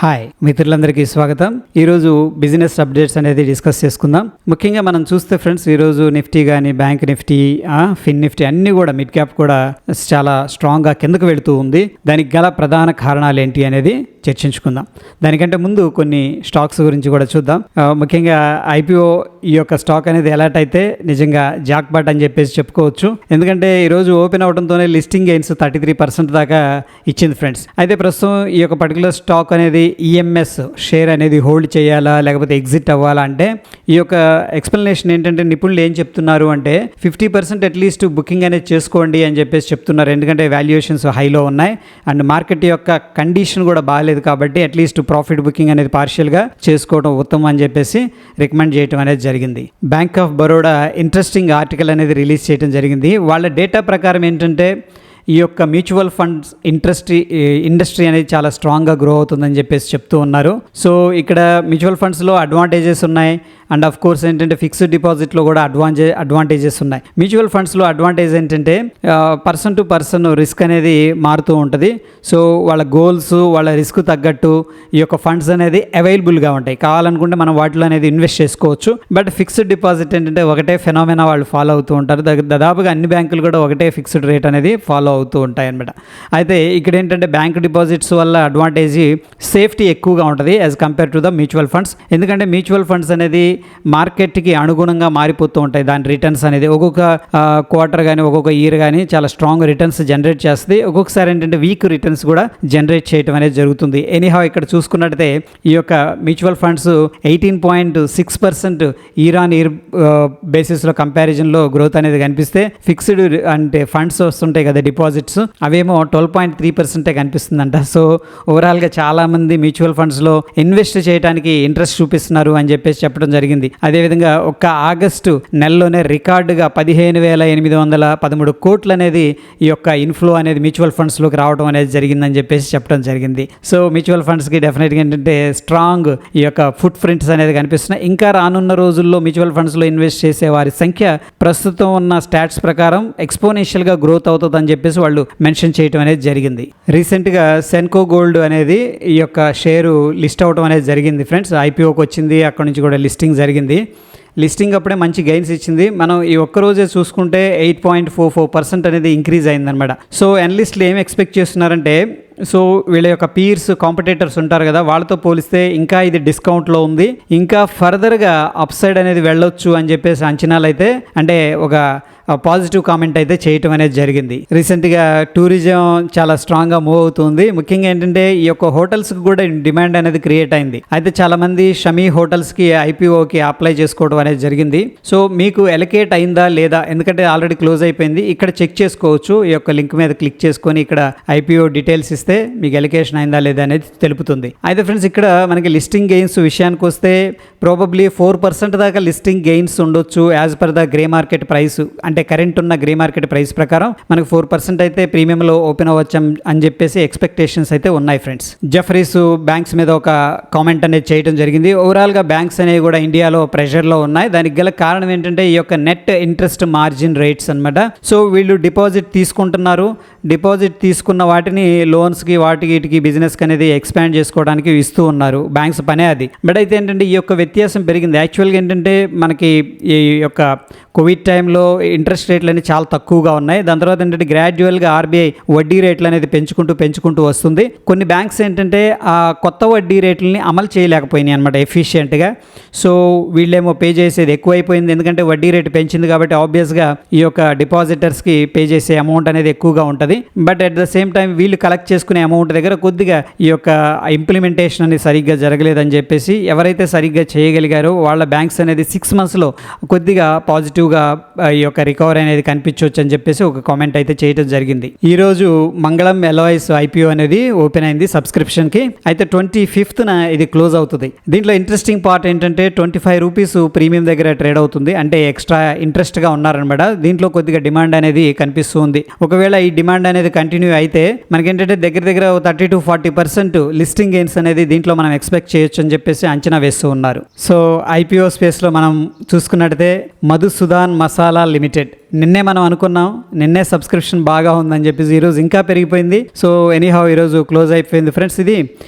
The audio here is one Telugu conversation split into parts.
హాయ్ మిత్రులందరికీ స్వాగతం. ఈరోజు బిజినెస్ అప్డేట్స్ అనేది డిస్కస్ చేసుకుందాం. ముఖ్యంగా మనం చూస్తే ఫ్రెండ్స్, ఈరోజు నిఫ్టీ కానీ బ్యాంక్ నిఫ్టీ, ఫిన్ నిఫ్టీ అన్నీ కూడా మిడ్ క్యాప్ కూడా చాలా స్ట్రాంగ్గా కిందకు వెళుతూ ఉంది. దానికి గల ప్రధాన కారణాలు ఏంటి అనేది చర్చించుకుందాం. దానికంటే ముందు కొన్ని స్టాక్స్ గురించి కూడా చూద్దాం. ముఖ్యంగా ఐపీఓ ఈ యొక్క స్టాక్ అనేది ఎలాట్ అయితే నిజంగా జాక్పాట్ అని చెప్పేసి చెప్పుకోవచ్చు. ఎందుకంటే ఈరోజు ఓపెన్ అవడంతోనే లిస్టింగ్ గెయిన్స్ 33% దాకా ఇచ్చింది ఫ్రెండ్స్. అయితే ప్రస్తుతం ఈ యొక్క పర్టికులర్ స్టాక్ అనేది ఈఎంఎస్ షేర్ అనేది హోల్డ్ చేయాలా లేకపోతే ఎగ్జిట్ అవ్వాలా అంటే, ఈ యొక్క ఎక్స్ప్లెనేషన్ ఏంటంటే నిపుణులు ఏం చెప్తున్నారు అంటే 50% అట్లీస్ట్ బుకింగ్ అనేది చేసుకోండి అని చెప్పేసి చెప్తున్నారు. ఎందుకంటే వాల్యుయేషన్స్ హైలో ఉన్నాయి అండ్ మార్కెట్ యొక్క కండిషన్ కూడా బాగాలేదు కాబట్టి అట్లీస్ట్ ప్రాఫిట్ బుకింగ్ అనేది పార్షియల్గా చేసుకోవడం ఉత్తమం అని చెప్పేసి రికమెండ్ చేయడం అనేది జరిగింది. Bank of Baroda interesting article అనేది రిలీజ్ చేయడం జరిగింది. వాళ్ళ డేటా ప్రకారం ఏంటంటే ఈ యొక్క మ్యూచువల్ ఫండ్స్ ఇండస్ట్రీ అనేది చాలా స్ట్రాంగ్గా గ్రో అవుతుందని చెప్పేసి చెప్తూ ఉన్నారు. సో ఇక్కడ మ్యూచువల్ ఫండ్స్లో అడ్వాంటేజెస్ ఉన్నాయి అండ్ ఆఫ్ కోర్స్ ఏంటంటే ఫిక్స్డ్ డిపాజిట్లో కూడా అడ్వాంటేజెస్ ఉన్నాయి. మ్యూచువల్ ఫండ్స్లో అడ్వాంటేజ్ ఏంటంటే పర్సన్ టు పర్సన్ రిస్క్ అనేది మారుతూ ఉంటుంది. సో వాళ్ళ గోల్స్ వాళ్ళ రిస్క్ తగ్గట్టు ఈ యొక్క ఫండ్స్ అనేది అవైలబుల్గా ఉంటాయి. కావాలనుకుంటే మనం వాటిలో అనేది ఇన్వెస్ట్ చేసుకోవచ్చు. బట్ ఫిక్స్డ్ డిపాజిట్ ఏంటంటే ఒకటే ఫెనామినా వాళ్ళు ఫాలో అవుతూ ఉంటారు. దాదాపుగా అన్ని బ్యాంకులు కూడా ఒకటే ఫిక్స్డ్ రేట్ అనేది ఫాలో అవుతూ ఉంటాయి అన్నమాట. అయితే ఇక్కడ ఏంటంటే బ్యాంక్ డిపాజిట్స్ వల్ల అడ్వాంటేజ్ సేఫ్టీ ఎక్కువగా ఉంటుంది as compare to the mutual funds. ఎందుకంటే మ్యూచువల్ ఫండ్స్ అనేది మార్కెట్కి అనుగుణంగా మారిపోతూ ఉంటాయి. దాని రిటర్న్స్ అనేది ఒక్కొక్క క్వార్టర్ కానీ ఒక్కొక్క ఇయర్ కానీ చాలా స్ట్రాంగ్ రిటర్న్స్ జనరేట్ చేస్తుంది. ఒక్కొక్కసారి ఏంటంటే వీక్ రిటర్న్స్ కూడా జనరేట్ చేయడం అనేది జరుగుతుంది. ఎనీహౌ ఇక్కడ చూసుకున్నట్టయితే ఈ యొక్క mutual funds 18.6% year on year బేసిస్లో కంపారిజన్లో గ్రోత్ అనేది కనిపిస్తే, ఫిక్స్డ్ అంటే ఫండ్స్ వస్తుంటాయి కదా డిపాజిట్స్, అవేమో 12.3% కనిపిస్తుందంట. సో ఓవరాల్గా చాలామంది మ్యూచువల్ ఫండ్స్లో ఇన్వెస్ట్ చేయడానికి ఇంట్రెస్ట్ చూపిస్తున్నారు అని చెప్పేసి చెప్పడం జరిగింది. అదేవిధంగా ఒక్క ఆగస్టు నెలలోనే రికార్డుగా 15,813 కోట్లు అనేది ఈ యొక్క ఇన్ఫ్లో అనేది మ్యూచువల్ ఫండ్స్లోకి రావడం అనేది జరిగిందని చెప్పేసి చెప్పడం జరిగింది. సో మ్యూచువల్ ఫండ్స్కి డెఫినెట్గా ఏంటంటే స్ట్రాంగ్ ఈ యొక్క ఫుట్ ప్రింట్స్ అనేది కనిపిస్తున్నాయి. ఇంకా రానున్న రోజుల్లో మ్యూచువల్ ఫండ్స్లో ఇన్వెస్ట్ చేసే వారి సంఖ్య ప్రస్తుతం ఉన్న స్టాట్స్ ప్రకారం ఎక్స్పోనెన్షియల్గా గ్రోత్ అవుతుందని చెప్పేసి వాళ్ళు మెన్షన్ చేయడం అనేది జరిగింది. రీసెంట్గా సెన్కో గోల్డ్ అనేది ఈ యొక్క షేరు లిస్ట్ అవడం అనేది జరిగింది ఫ్రెండ్స్. ఐపీఓకి వచ్చింది, అక్కడ నుంచి కూడా లిస్టింగ్ జరిగింది. లిస్టింగ్ అప్పుడే మంచి గెయిన్స్ ఇచ్చింది. మనం ఈ ఒక్కరోజే చూసుకుంటే 8.44% అనేది ఇంక్రీజ్ అయిందనమాట. సో అనలిస్టులు ఏం ఎక్స్పెక్ట్ చేస్తున్నారంటే, సో వీళ్ళ యొక్క పీర్స్ కాంపిటేటర్స్ ఉంటారు కదా, వాళ్ళతో పోలిస్తే ఇంకా ఇది డిస్కౌంట్లో ఉంది, ఇంకా ఫర్దర్గా అప్ సైడ్ అనేది వెళ్ళొచ్చు అని చెప్పేసి అంచనాలు అయితే అంటే ఒక పాజిటివ్ కామెంట్ అయితే చేయటం అనేది జరిగింది. రీసెంట్గా టూరిజం చాలా స్ట్రాంగ్గా మూవ్ అవుతుంది. ముఖ్యంగా ఏంటంటే ఈ యొక్క హోటల్స్కి కూడా డిమాండ్ అనేది క్రియేట్ అయింది. అయితే చాలామంది షమీ హోటల్స్కి ఐపీఓకి అప్లై చేసుకోవడం అనేది జరిగింది. సో మీకు ఎలకేట్ అయిందా లేదా, ఎందుకంటే ఆల్రెడీ క్లోజ్ అయిపోయింది, ఇక్కడ చెక్ చేసుకోవచ్చు. ఈ యొక్క లింక్ మీద క్లిక్ చేసుకొని ఇక్కడ ఐపీఓ డీటెయిల్స్ ఇస్తే మీకు ఎలకేషన్ అయిందా లేదా అనేది తెలుపుతుంది. అయితే ఫ్రెండ్స్, ఇక్కడ మనకి లిస్టింగ్ గెయిన్స్ విషయానికి వస్తే ప్రాబబ్లీ 4% దాకా లిస్టింగ్ గెయిన్స్ ఉండొచ్చు as per the grey market price. అంటే కరెంట్ ఉన్న గ్రే మార్కెట్ ప్రైస్ ప్రకారం మనకు 4% అయితే ప్రీమియంలో ఓపెన్ అవ్వచ్చు అని చెప్పేసి ఎక్స్పెక్టేషన్స్ అయితే ఉన్నాయి ఫ్రెండ్స్. జెఫరీస్ బ్యాంక్స్ మీద ఒక కామెంట్ అనేది చేయడం జరిగింది. ఓవరాల్గా బ్యాంక్స్ అనేవి కూడా ఇండియాలో ప్రెషర్లో ఉన్నాయి. దానికి గల కారణం ఏంటంటే ఈ యొక్క నెట్ ఇంట్రెస్ట్ మార్జిన్ రేట్స్ అనమాట. సో వీళ్ళు డిపాజిట్ తీసుకుంటున్నారు, డిపాజిట్ తీసుకున్న వాటిని లోన్స్కి వాటికి బిజినెస్కి అనేది ఎక్స్పాండ్ చేసుకోవడానికి ఇస్తూ ఉన్నారు. బ్యాంక్స్ పనే అది. బట్ అయితే ఏంటంటే ఈ యొక్క వ్యత్యాసం పెరిగింది. యాక్చువల్గా ఏంటంటే మనకి ఈ యొక్క కోవిడ్ టైంలో ఇంట్రెస్ట్ రేట్లు అనేవి చాలా తక్కువగా ఉన్నాయి. దాని తర్వాత ఏంటంటే గ్రాడ్యువల్గా ఆర్బీఐ వడ్డీ రేట్లు అనేది పెంచుకుంటూ వస్తుంది. కొన్ని బ్యాంక్స్ ఏంటంటే ఆ కొత్త వడ్డీ రేట్లని అమలు చేయలేకపోయినాయి అనమాట ఎఫిషియెంట్గా. సో వీళ్ళేమో పే చేసేది ఎక్కువైపోయింది, ఎందుకంటే వడ్డీ రేటు పెంచింది కాబట్టి ఆబ్వియస్గా ఈ యొక్క డిపాజిటర్స్కి పే చేసే అమౌంట్ అనేది ఎక్కువగా ఉంటుంది. But at the same time వీళ్ళు కలెక్ట్ చేసుకునే అమౌంట్ దగ్గర కొద్దిగా ఈ యొక్క ఇంప్లిమెంటేషన్ అనేది సరిగ్గా జరగలేదని చెప్పేసి ఎవరైతే సరిగ్గా చేయగలిగారో వాళ్ళ బ్యాంక్స్ అనేది 6 monthsలో కొద్దిగా పాజిటివ్గా ఈ యొక్క రికవరీ అనేది కనిపించవచ్చు అని చెప్పేసి ఒక కామెంట్ అయితే చేయడం జరిగింది. ఈరోజు మంగళం ఎల్ఐఎస్ ఐపీఓ అనేది ఓపెన్ అయింది సబ్స్క్రిప్షన్కి. అయితే 25th ఇది క్లోజ్ అవుతుంది. దీంట్లో ఇంట్రెస్టింగ్ పార్ట్ ఏంటంటే 25 రూపీస్ ప్రీమియం దగ్గర ట్రేడ్ అవుతుంది. అంటే ఎక్స్ట్రా ఇంట్రెస్ట్గా ఉన్నారనమాట. దీంట్లో కొద్దిగా డిమాండ్ అనేది కనిపిస్తుంది. ఒకవేళ ఈ డిమాండ్ అనేది కంటిన్యూ అయితే మనకేంటంటే దగ్గర 30-40% లిస్టింగ్ గెయిన్స్ అనేది దీంట్లో మనం ఎక్స్పెక్ట్ చేయొచ్చు అని చెప్పేసి అంచనా వేస్తూ ఉన్నారు. సో ఐపీఓ స్పేస్లో మనం చూసుకున్నట్టయితే మధుసూదన్ మసాలా లిమిటెడ్ నిన్నే మనం అనుకున్నాం, నిన్నే సబ్స్క్రిప్షన్ బాగా ఉందని చెప్పేసి ఈరోజు ఇంకా పెరిగిపోయింది. సో ఎనీహౌ ఈరోజు క్లోజ్ అయిపోయింది ఫ్రెండ్స్ ఇది.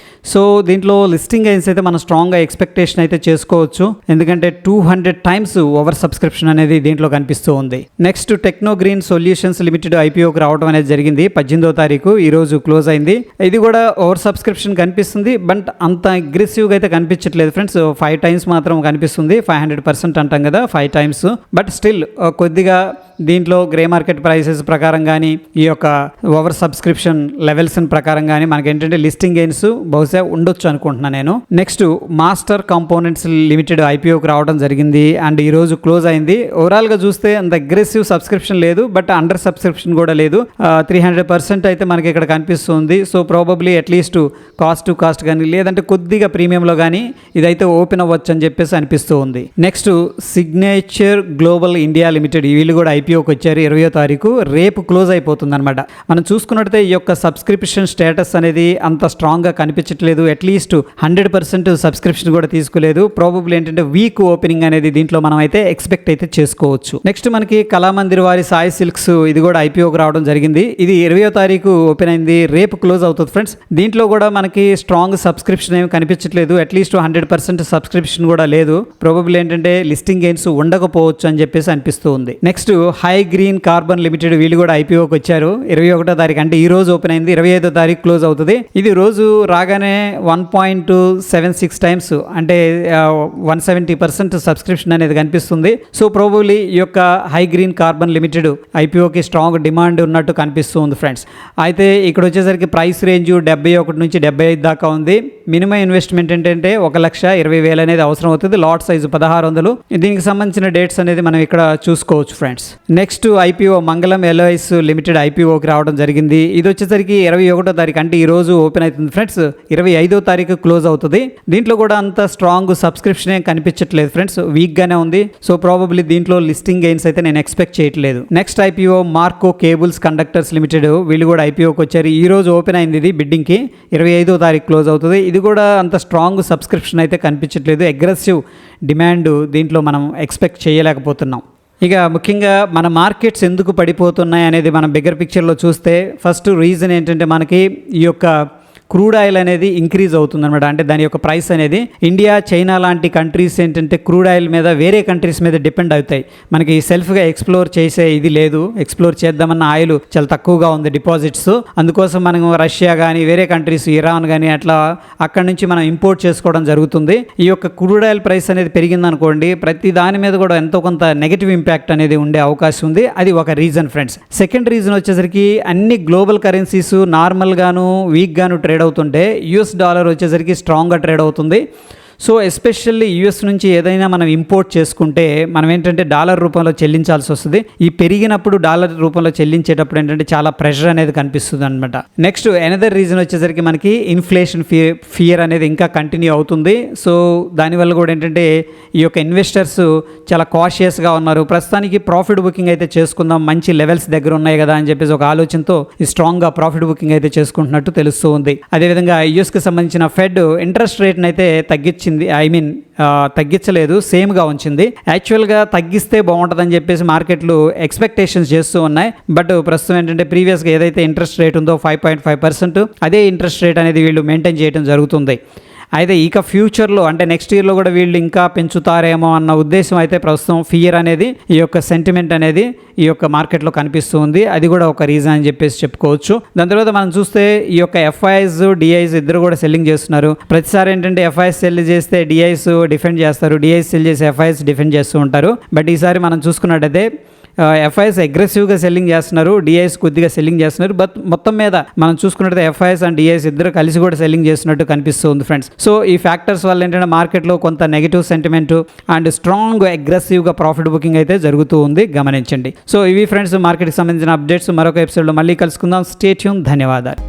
సో దీంట్లో లిస్టింగ్ గెయిన్స్ అయితే మనం స్ట్రాంగ్గా ఎక్స్పెక్టేషన్ అయితే చేసుకోవచ్చు, ఎందుకంటే 200 టైమ్స్ ఓవర్ సబ్స్క్రిప్షన్ అనేది దీంట్లో కనిపిస్తూ ఉంది. Next techno green solutions limited ఐపీఓకి రావడం అనేది జరిగింది 18వ తారీఖు, ఈరోజు క్లోజ్ అయింది. ఇది కూడా ఓవర్ సబ్స్క్రిప్షన్ కనిపిస్తుంది, బట్ అంత అగ్రెసివ్గా అయితే కనిపించట్లేదు ఫ్రెండ్స్. 5 టైమ్స్ మాత్రం కనిపిస్తుంది, 500% అంటాం కదా 5 టైమ్స్. బట్ స్టిల్ కొద్దిగా దీంట్లో గ్రే మార్కెట్ ప్రైసెస్ ప్రకారం కానీ ఈ యొక్క ఓవర్ సబ్స్క్రిప్షన్ లెవెల్స్ ప్రకారం కానీ మనకి ఏంటంటే లిస్టింగ్ గెయిన్స్ బహుశా ఉండొచ్చు అనుకుంటున్నాను నేను. నెక్స్ట్ మాస్టర్ కాంపోనెంట్స్ లిమిటెడ్ ఐపీఓకి రావడం జరిగింది అండ్ ఈ రోజు క్లోజ్ అయింది. ఓవరాల్గా చూస్తే అంత అగ్రెసివ్ సబ్స్క్రిప్షన్ లేదు, బట్ అండర్ సబ్స్క్రిప్షన్ కూడా లేదు. 300% అయితే మనకి ఇక్కడ కనిపిస్తుంది. So probably at least cost to cost కానీ లేదంటే కొద్దిగా ప్రీమియంలో కానీ ఇదైతే ఓపెన్ అవ్వచ్చు అని చెప్పేసి అనిపిస్తూ ఉంది. Next signature global India limited, వీళ్ళు కూడా ఐపీఓకి వచ్చారు 20వ తారీఖు, రేపు క్లోజ్ అయిపోతుంది అనమాట. మనం చూసుకున్నట్టయితే ఈ యొక్క సబ్స్క్రిప్షన్ స్టేటస్ అనేది అంత స్ట్రాంగ్గా కనిపించట్లేదు, అట్లీస్ట్ 100% సబ్స్క్రిప్షన్ కూడా తీసుకోలేదు. ప్రాబబ్లీ ఏంటంటే వీక్ ఓపెనింగ్ అనేది దీంట్లో మనం అయితే ఎక్స్పెక్ట్ అయితే చేసుకోవచ్చు. నెక్స్ట్ మనకి కళామందిర్ వారి సాయి సిల్క్స్, ఇది కూడా ఐపీఓకి రావడం జరిగింది. ఇది 20వ తారీఖు ఓపెన్ అయింది, రేపు క్లోజ్ అవుతుంది ఫ్రెండ్స్. దీంట్లో కూడా మనకి స్ట్రాంగ్ సబ్స్క్రిప్షన్ ఏమి కనిపించట్లేదు, అట్లీస్ట్ 100% సబ్స్క్రిప్షన్ కూడా లేదు. ప్రాబబ్లీ ఏంటంటే లిస్టింగ్ గెయిన్స్ ఉండకపోవచ్చు అని చెప్పేసి అనిపిస్తూ ఉంది. Next high green carbon limited, వీళ్ళు కూడా ఐపీఓకి వచ్చారు 21వ తారీఖు, అంటే ఈ రోజు ఓపెన్ అయింది, 25వ తారీఖు క్లోజ్ అవుతుంది. ఇది రోజు రాగానే 1.76 టైమ్స్ అంటే 170% సబ్స్క్రిప్షన్ అనేది కనిపిస్తుంది. సో ప్రాబబ్లీ ఈ యొక్క హై గ్రీన్ కార్బన్ లిమిటెడ్ ఐపీఓకి స్ట్రాంగ్ డిమాండ్ ఉన్నట్టు కనిపిస్తుంది ఫ్రెండ్స్. అయితే ఇక్కడ వచ్చేసరికి ప్రైస్ రేంజ్ 71 నుంచి 75 దాకా ఉంది. మినిమం ఇన్వెస్ట్మెంట్ ఏంటంటే 1,20,000 అనేది అవసరం అవుతుంది. Lot size 1600. దీనికి సంబంధించిన డేట్స్ అనేది మనం ఇక్కడ చూసుకోవచ్చు ఫ్రెండ్స్. నెక్స్ట్ ఐపీఓ మంగళం ఎల్ఐస్ లిమిటెడ్ ఐపీఓకి రావడం జరిగింది. ఇది వచ్చేసరికి 21వ తారీఖు, అంటే ఈ రోజు ఓపెన్ అవుతుంది ఫ్రెండ్స్, 25వ తారీఖు క్లోజ్ అవుతుంది. దీంట్లో కూడా అంత స్ట్రాంగ్ సబ్స్క్రిప్షన్ ఏం కనిపించట్లేదు ఫ్రెండ్స్, వీక్గానే ఉంది. సో ప్రాబబ్లీ దీంట్లో లిస్టింగ్ గెయిన్స్ అయితే నేను ఎక్స్పెక్ట్ చేయట్లేదు. Next IPO Marco cables conductors limited, వీళ్ళు కూడా ఐపీఓకి వచ్చారు. ఈ రోజు ఓపెన్ అయింది ఇది బిడ్డింగ్కి, 25వ తారీఖు క్లోజ్ అవుతుంది. ఇది కూడా అంత స్ట్రాంగ్ సబ్స్క్రిప్షన్ అయితే కనిపించట్లేదు, అగ్రెసివ్ డిమాండ్ దీంట్లో మనం ఎక్స్పెక్ట్ చేయలేకపోతున్నాం. ఇక ముఖ్యంగా మన మార్కెట్స్ ఎందుకు పడిపోతున్నాయి అనేది మనం బిగ్గర్ పిక్చర్లో చూస్తే ఫస్ట్ రీజన్ ఏంటంటే మనకి ఈ యొక్క క్రూడ్ ఆయిల్ అనేది ఇంక్రీజ్ అవుతుంది అనమాట. అంటే దాని యొక్క ప్రైస్ అనేది ఇండియా, చైనా లాంటి కంట్రీస్ ఏంటంటే క్రూడ్ ఆయిల్ మీద వేరే కంట్రీస్ మీద డిపెండ్ అవుతాయి. మనకి సెల్ఫ్గా ఎక్స్ప్లోర్ చేసే ఇది లేదు, ఎక్స్ప్లోర్ చేద్దామన్న ఆయిల్ చాలా తక్కువగా ఉంది డిపాజిట్స్. అందుకోసం మనం రష్యా కానీ వేరే కంట్రీస్, ఇరాన్ కానీ అట్లా అక్కడ నుంచి మనం ఇంపోర్ట్ చేసుకోవడం జరుగుతుంది. ఈ యొక్క క్రూడ్ ఆయిల్ ప్రైస్ అనేది పెరిగిందనుకోండి, ప్రతి దాని మీద కూడా ఎంతో కొంత నెగిటివ్ ఇంపాక్ట్ అనేది ఉండే అవకాశం ఉంది. అది ఒక రీజన్ ఫ్రెండ్స్. సెకండ్ రీజన్ వచ్చేసరికి అన్ని గ్లోబల్ కరెన్సీస్ నార్మల్గాను వీక్గాను ట్రేడ్ అవుతుంటే యూఎస్ డాలర్ వచ్చేసరికి స్ట్రాంగ్గా ట్రేడ్ అవుతుంది. సో ఎస్పెషల్లీ యూఎస్ నుంచి ఏదైనా మనం ఇంపోర్ట్ చేసుకుంటే మనం ఏంటంటే డాలర్ రూపంలో చెల్లించాల్సి వస్తుంది. ఈ పెరిగినప్పుడు డాలర్ రూపంలో చెల్లించేటప్పుడు ఏంటంటే చాలా ప్రెషర్ అనేది కనిపిస్తుంది అనమాట. నెక్స్ట్ ఎనదర్ రీజన్ వచ్చేసరికి మనకి ఇన్ఫ్లేషన్ ఫియర్ అనేది ఇంకా కంటిన్యూ అవుతుంది. సో దానివల్ల కూడా ఏంటంటే ఈ యొక్క ఇన్వెస్టర్స్ చాలా కాషియస్గా ఉన్నారు. ప్రస్తుతానికి ప్రాఫిట్ బుకింగ్ అయితే చేసుకుందాం, మంచి లెవెల్స్ దగ్గర ఉన్నాయి కదా అని చెప్పేసి ఒక ఆలోచనతో ఈ స్ట్రాంగ్గా ప్రాఫిట్ బుకింగ్ అయితే చేసుకుంటున్నట్టు తెలుస్తూ ఉంది. అదేవిధంగా యూఎస్కి సంబంధించిన ఫెడ్ ఇంట్రెస్ట్ రేట్ని అయితే తగ్గించలేదు, సేమ్గా ఉంచింది. యాక్చువల్గా తగ్గిస్తే బాగుంటుందని చెప్పేసి మార్కెట్లు ఎక్స్పెక్టేషన్స్ చేస్తూ ఉన్నాయి. బట్ ప్రస్తుతం ఏంటంటే ప్రీవియస్గా ఏదైతే ఇంట్రెస్ట్ రేట్ ఉందో 5.5%, అదే ఇంట్రెస్ట్ రేట్ అనేది వీళ్ళు మెయింటైన్ చేయడం జరుగుతుంది. అయితే ఇక ఫ్యూచర్లో అంటే నెక్స్ట్ ఇయర్లో కూడా వీళ్ళు ఇంకా పెంచుతారేమో అన్న ఉద్దేశం అయితే ప్రస్తుతం ఫియర్ అనేది, ఈ యొక్క సెంటిమెంట్ అనేది ఈ యొక్క మార్కెట్లో కనిపిస్తుంది. అది కూడా ఒక రీజన్ అని చెప్పేసి చెప్పుకోవచ్చు. దాని తర్వాత మనం చూస్తే ఈ యొక్క ఎఫ్ఐఎస్, డిఐస్ ఇద్దరు కూడా సెల్లింగ్ చేస్తున్నారు. ప్రతిసారి ఏంటంటే ఎఫ్ఐఎస్ సెల్ చేస్తే డిఐస్ డిఫెండ్ చేస్తారు, డిఐస్ సెల్ చేసి ఎఫ్ఐఎస్ డిఫెండ్ చేస్తూ ఉంటారు. బట్ ఈసారి మనం చూసుకున్నట్టయితే ఎఫ్ఐఎస్ అగ్రెసివ్గా సెల్లింగ్ చేస్తున్నారు, డిఐఎస్ కొద్దిగా సెల్లింగ్ చేస్తున్నారు. బట్ మొత్తం మీద మనం చూసుకున్నట్టు ఎఫ్ఐఎస్ అండ్ డిఐఎస్ ఇద్దరు కలిసి కూడా సెల్లింగ్ చేస్తున్నట్టు కనిపిస్తుంది ఫ్రెండ్స్. సో ఈ ఫ్యాక్టర్స్ వల్ల ఏంటంటే మార్కెట్లో కొంత నెగిటివ్ సెంటిమెంట్ అండ్ స్ట్రాంగ్ అగ్రెసివ్గా ప్రాఫిట్ బుకింగ్ అయితే జరుగుతూ ఉంది, గమనించండి. సో ఇవి ఫ్రెండ్స్ మార్కెట్కి సంబంధించిన అప్డేట్స్. మరొక ఎపిసోడ్లో మళ్ళీ కలుసుకుందాం. Stay tune. ధన్యవాదాలు.